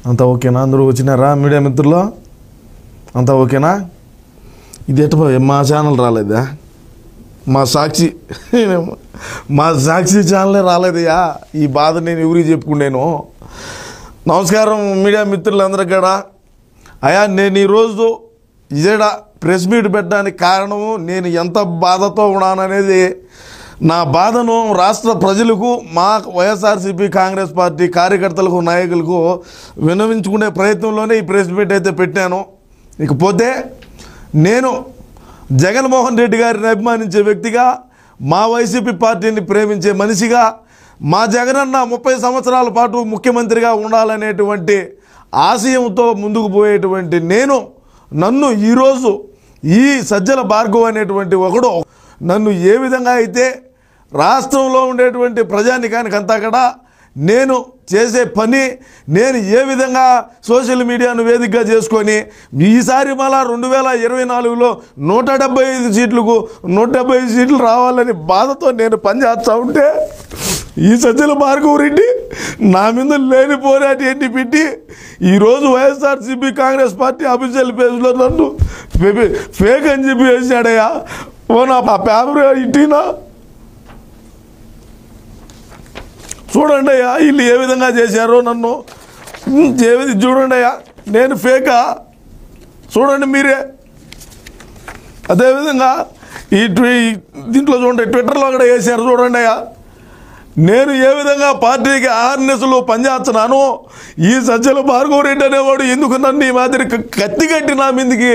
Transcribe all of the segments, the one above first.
అంతా ఓకేనా? అందరూ వచ్చినారా మీడియా మిత్రులు? అంతా ఓకేనా? ఇది ఎట్ట మా ఛానల్ రాలేదా? మా సాక్షి ఛానలే రాలేదయ్యా. ఈ బాధ నేను ఎవరికి చెప్పుకున్నాను. నమస్కారం మీడియా మిత్రులందరూ కూడా. అయ్యా, నేను ఈరోజు ఇదేడా ప్రెస్ మీట్ పెట్టడానికి కారణము నేను ఎంత బాధతో ఉన్నాననేది, నా బాధను రాష్ట్ర ప్రజలకు, మా వైఎస్ఆర్సీపీ కాంగ్రెస్ పార్టీ కార్యకర్తలకు, నాయకులకు విన్నవించుకునే ప్రయత్నంలోనే ఈ ప్రెస్ మీట్ అయితే పెట్టాను. ఇకపోతే నేను జగన్మోహన్ రెడ్డి గారిని అభిమానించే వ్యక్తిగా, మా వైసీపీ పార్టీని ప్రేమించే మనిషిగా, మా జగనన్న 30 సంవత్సరాల పాటు ముఖ్యమంత్రిగా ఉండాలనేటువంటి ఆశయంతో ముందుకు పోయేటువంటి నన్ను ఈరోజు ఈ సజ్జల భార్గవ్ అనేటువంటి ఒకడు నన్ను ఏ విధంగా అయితే రాష్ట్రంలో ఉండేటువంటి ప్రజానికానికి అంతా కూడా నేను చేసే పని, నేను ఏ విధంగా సోషల్ మీడియాను వేదికగా చేసుకొని ఈసారి మళ్ళా 2024లో 175 సీట్లకు 175 సీట్లు రావాలని బాధతో నేను పనిచేస్తూ ఉంటే, ఈ సజ్జల భార్గవ్ రెడ్డి నా మీద లేని పోరాటి ఎన్ని పెట్టి ఈరోజు వైఎస్ఆర్సీపీ కాంగ్రెస్ పార్టీ అఫీషియల్ పేజ్లో నన్ను ఫేక్ అని చెప్పి వేసాడయ్యా. ఓ నా పేపర్ ఇంటినా చూడండి అయ్యా, వీళ్ళు ఏ విధంగా చేశారో నన్ను. చూడండి అయ్యా, నేను ఫేకా చూడండి మీరే. అదేవిధంగా దీంట్లో చూడండి, ట్విట్టర్లో కూడా వేసారు చూడండి అయ్యా. నేను ఏ విధంగా పార్టీకి ఆర్ఎన్ఎస్లో పనిచేస్తున్నాను, ఈ సజ్జల భార్గవ్ రెడ్డి అనేవాడు ఎందుకు నన్ను ఈ మాదిరి కత్తి కట్టి నా మీదకి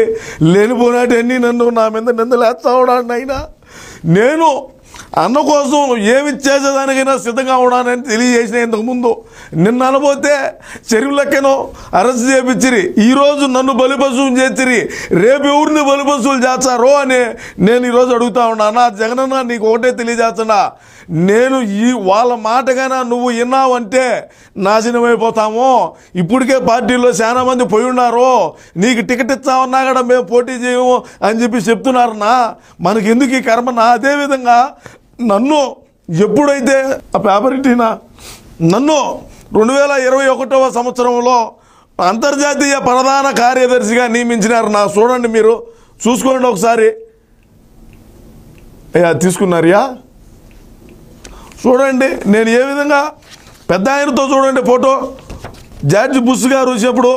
లేనిపోయినట్టు అన్నీ నన్ను నా మీద నిందలేస్తా ఉన్నాడు. అయినా నేను అన్న కోసం ఏమి చేసేదానికైనా సిద్ధంగా ఉన్నానని తెలియజేసిన ఇంతకుముందు. నిన్న అనబోతే చెరువులెక్కనో అరెస్ట్ చేయించిరి, ఈరోజు నన్ను బలిపశువుని చేసిరి, రేపు ఎవరిని బలిపశువులు చేస్తారో అని నేను ఈరోజు అడుగుతా ఉన్నా. నా జగనన్న నీకు ఒకటే తెలియజేస్తున్నా, నేను వాళ్ళ మాటగానే నువ్వు విన్నావంటే నాశనం అయిపోతాము. ఇప్పటికే పార్టీలో చాలా మంది పోయి ఉన్నారు, నీకు టికెట్ ఇస్తామన్నా కూడా మేము పోటీ చేయము అని చెప్పి చెప్తున్నారన్నా. మనకి ఎందుకు ఈ కర్మన్నా? అదేవిధంగా నన్ను ఎప్పుడైతే ఆ పేపర్ ఇట్టినా నన్ను 2021వ సంవత్సరంలో అంతర్జాతీయ ప్రధాన కార్యదర్శిగా నియమించినారు. నా చూడండి, మీరు చూసుకోండి ఒకసారి. అయ్యా తీసుకున్నారయ్యా, చూడండి నేను ఏ విధంగా పెద్ద ఆయనతో చూడండి ఫోటో. జార్జ్ బుష్ గారు వచ్చేప్పుడు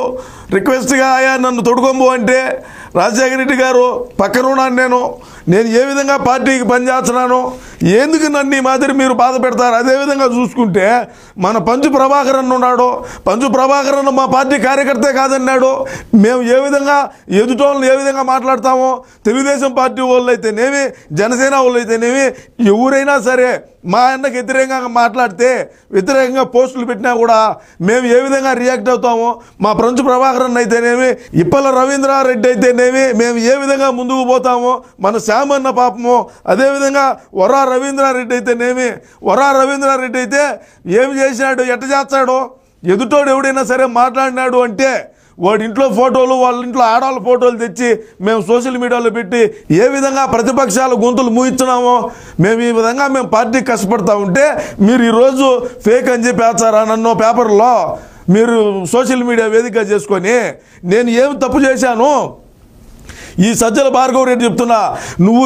రిక్వెస్ట్గా అయ్యా నన్ను తొడుకొంబు అంటే రాజశేఖర రెడ్డి గారు పక్కన ఉన్నాను. నేను ఏ విధంగా పార్టీకి పనిచేస్తున్నాను, ఎందుకు నన్ను ఈ మాదిరి మీరు బాధ పెడతారు? అదేవిధంగా చూసుకుంటే మన పంచు ప్రభాకర్ అన్న ఉన్నాడు. పంచు ప్రభాకర్ అన్న మా పార్టీ కార్యకర్తే కాదన్నాడు. మేము ఏ విధంగా ఎదుటోళ్ళని ఏ విధంగా మాట్లాడతామో, తెలుగుదేశం పార్టీ వాళ్ళు అయితేనేమి, జనసేన వాళ్ళు అయితేనేమి, ఎవరైనా సరే మా అన్నకి వ్యతిరేకంగా మాట్లాడితే, వ్యతిరేకంగా పోస్టులు పెట్టినా కూడా మేము ఏ విధంగా రియాక్ట్ అవుతామో, మా పంచు ప్రభాకర్ అన్న అయితేనేమి, ఇప్పల రవీంద్రారెడ్డి అయితేనేమి, మేము ఏ విధంగా ముందుకు పోతామో, మన శ్యామన్న పాపము, అదేవిధంగా వరా రవీంద్రారెడ్డి అయితేనేమి, వరా రవీంద్రారెడ్డి అయితే ఏమి చేసినాడు, ఎట్ట చేస్తాడో, ఎదుటోడు ఎవడైనా సరే మాట్లాడినాడు అంటే వాడి ఇంట్లో ఫోటోలు, వాళ్ళ ఇంట్లో ఆడవాళ్ళ ఫోటోలు తెచ్చి మేము సోషల్ మీడియాలో పెట్టి ఏ విధంగా ప్రతిపక్షాల గొంతులు మూయిస్తున్నామో, మేము ఈ విధంగా మేము పార్టీకి కష్టపడతా ఉంటే మీరు ఈరోజు ఫేక్ అని చెప్పి వేస్తారా నన్ను పేపర్లో? మీరు సోషల్ మీడియా వేదికగా చేసుకొని నేను ఏమి తప్పు చేశాను? ఈ సజ్జల భార్గవ్ రెడ్డి చెప్తున్నా, నువ్వు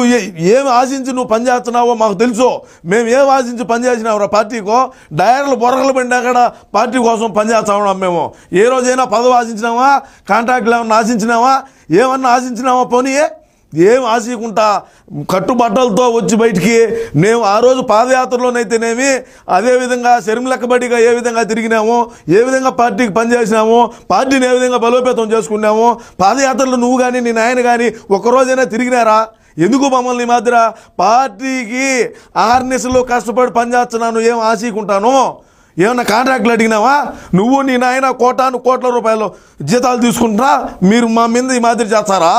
ఏమి ఆశించి నువ్వు పనిచేస్తున్నావో మాకు తెలుసు. మేము ఏం ఆశించి పనిచేసినావు పార్టీకో? డైర్లు బొరగలు పడినా అక్కడ పార్టీ కోసం పనిచేస్తా ఉన్నాం. మేము ఏ రోజైనా పదవి ఆశించినావా? కాంట్రాక్ట్లు ఏమన్నా ఆశించినావా? ఏమన్నా ఆశించినావా? పోనీ ఏం ఆశించకుండా కట్టుబట్టలతో వచ్చి బయటికి మేము ఆ రోజు పాదయాత్రలోనైతేనేమి, అదేవిధంగా శర్మిలక్కబడిగా ఏ విధంగా తిరిగినామో, ఏ విధంగా పార్టీకి పనిచేసినామో, పార్టీని ఏ విధంగా బలోపేతం చేసుకున్నామో, పాదయాత్రలో నువ్వు కానీ నీ నాయన కానీ ఒక్కరోజైనా తిరిగినారా? ఎందుకు మమ్మల్ని ఈ మాదిర పార్టీకి ఆర్ఎన్ఎస్లో కష్టపడి పనిచేస్తున్నాను ఏం ఆశించుకుంటాను? ఏమన్నా కాంట్రాక్ట్లు అడిగినావా? నువ్వు నీ నాయన కోట్ల రూపాయలు జీతాలు తీసుకుంటున్నా, మీరు మా మీద ఈ మాదిరి చేస్తారా?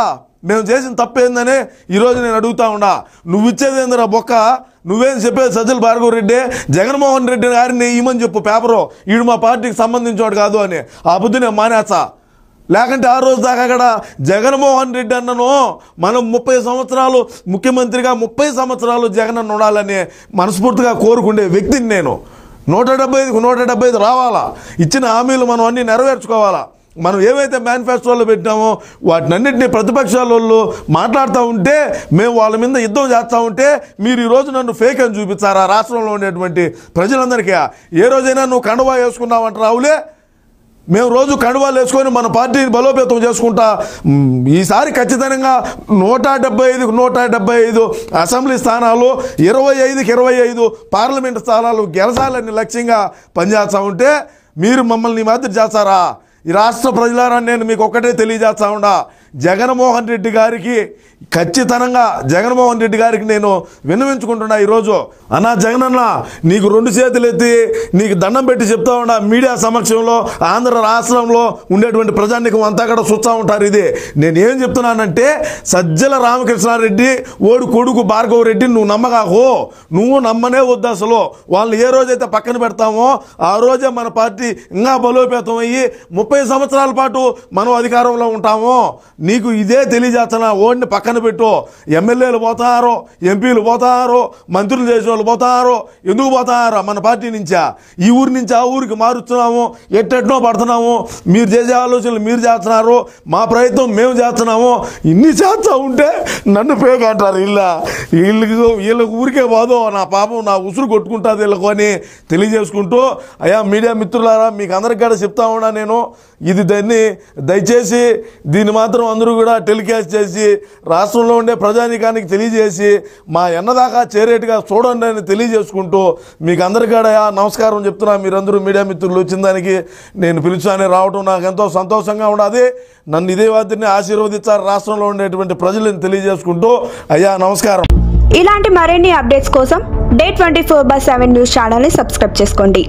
మేము చేసిన తప్పేందని ఈరోజు నేను అడుగుతా ఉన్నా. నువ్వు ఇచ్చేది ఏందిరా బొక్క? నువ్వేం చెప్పేది సజ్జల భార్గవ్ రెడ్డి జగన్మోహన్ రెడ్డి గారిని ఇమ్మని చెప్పు పేపరు, వీడు మా పార్టీకి సంబంధించినవాడు కాదు అని. ఆ బుద్ధి నేను మానేస్తా. లేకంటే ఆ రోజు దాకా కూడా జగన్మోహన్ రెడ్డి అన్నను మనం 30 సంవత్సరాలు ముఖ్యమంత్రిగా 30 సంవత్సరాలు జగన్ అన్న ఉండాలని మనస్ఫూర్తిగా కోరుకునే వ్యక్తిని నేను. 175కు 175 రావాలా. ఇచ్చిన హామీలు మనం అన్నీ నెరవేర్చుకోవాలా. మనం ఏవైతే మేనిఫెస్టోలో పెట్టినామో వాటినన్నింటినీ ప్రతిపక్షాల వాళ్ళు మాట్లాడుతూ ఉంటే, మేము వాళ్ళ మీద యుద్ధం చేస్తూ ఉంటే మీరు ఈరోజు నన్ను ఫేక్ అని చూపించారా రాష్ట్రంలో ఉండేటువంటి ప్రజలందరికీ? ఏ రోజైనా నువ్వు కండువా వేసుకున్నావంట రావులే? మేము రోజు కండువాలు వేసుకొని మన పార్టీని బలోపేతం చేసుకుంటా ఈసారి ఖచ్చితంగా 175కు 175 అసెంబ్లీ స్థానాలు, 25కి 25 పార్లమెంటు స్థానాలు గెలచాలని లక్ష్యంగా పనిచేస్తూ ఉంటే మీరు మమ్మల్ని మాదిరి చేస్తారా? ఈ రాష్ట్ర ప్రజలారా నేను మీకు ఒక్కటే తెలియజేస్తా ఉండా, జగన్మోహన్ రెడ్డి గారికి ఖచ్చితంగా జగన్మోహన్ రెడ్డి గారికి నేను విన్నవించుకుంటున్నా ఈరోజు. అన్నా జగనన్న, నీకు 2 చేతులు ఎత్తి నీకు దండం పెట్టి చెప్తా ఉన్నా, మీడియా సమక్షంలో ఆంధ్ర రాష్ట్రంలో ఉండేటువంటి ప్రజానికం అంతా కూడా చూస్తూ ఉంటారు. ఇది నేను ఏం చెప్తున్నానంటే, సజ్జల రామకృష్ణారెడ్డి ఓడి కొడుకు భార్గవ రెడ్డి నువ్వు నమ్మగాకు, నువ్వు నమ్మనే వద్దు. అసలు వాళ్ళు ఏ రోజైతే పక్కన పెడతామో ఆ రోజే మన పార్టీ ఇంకా బలోపేతం అయ్యి 30 సంవత్సరాల పాటు మనం అధికారంలో ఉంటాము. నీకు ఇదే తెలియజేస్తున్నా. ఓడిని పక్కన పెట్టు. ఎమ్మెల్యేలు పోతారో, ఎంపీలు పోతారో, మంత్రులు చేసే వాళ్ళు పోతారో, ఎందుకు పోతారో మన పార్టీ నుంచా? ఈ ఊరి నుంచి ఆ ఊరికి మారుస్తున్నాము, ఎట్టెట్నో పడుతున్నాము. మీరు చేసే ఆలోచనలు మీరు చేస్తున్నారు, మా ప్రయత్నం మేము చేస్తున్నాము. ఇన్ని చేస్తూ ఉంటే నన్ను ఫేక్ అంటారు. వీళ్ళకి ఊరికే పోదో నా పాపం నా ఉసురు కొట్టుకుంటుంది వీళ్ళకు అని తెలియజేసుకుంటూ, అయ్యా మీడియా మిత్రులారా, మీకు అందరికి కూడా చెప్తా ఉన్నా నేను, ఇది దయచేసి దీన్ని మాత్రం అందరూ కూడా టెలికాస్ట్ చేసి రాష్ట్రంలో ఉండే ప్రజానీకానికి తెలియజేసి మా ఎన్నదాకా చేరేట్టుగా చూడండి అని తెలియజేసుకుంటూ మీకు అందరికీ కూడా నమస్కారం చెప్తున్నా. మీరందరూ మీడియా మిత్రులు వచ్చిన దానికి నేను పిలుచుని రావడం నాకు ఎంతో సంతోషంగా ఉన్నది. నన్ను ఇదే వాటిని ఆశీర్వదించారు రాష్ట్రంలో ఉండేటువంటి ప్రజలను తెలియజేసుకుంటూ, అయ్యా నమస్కారం. ఇలాంటి మరిన్ని అప్డేట్స్ కోసం Day 24/7 న్యూస్ ఛానల్ని సబ్స్క్రైబ్ చేసుకోండి.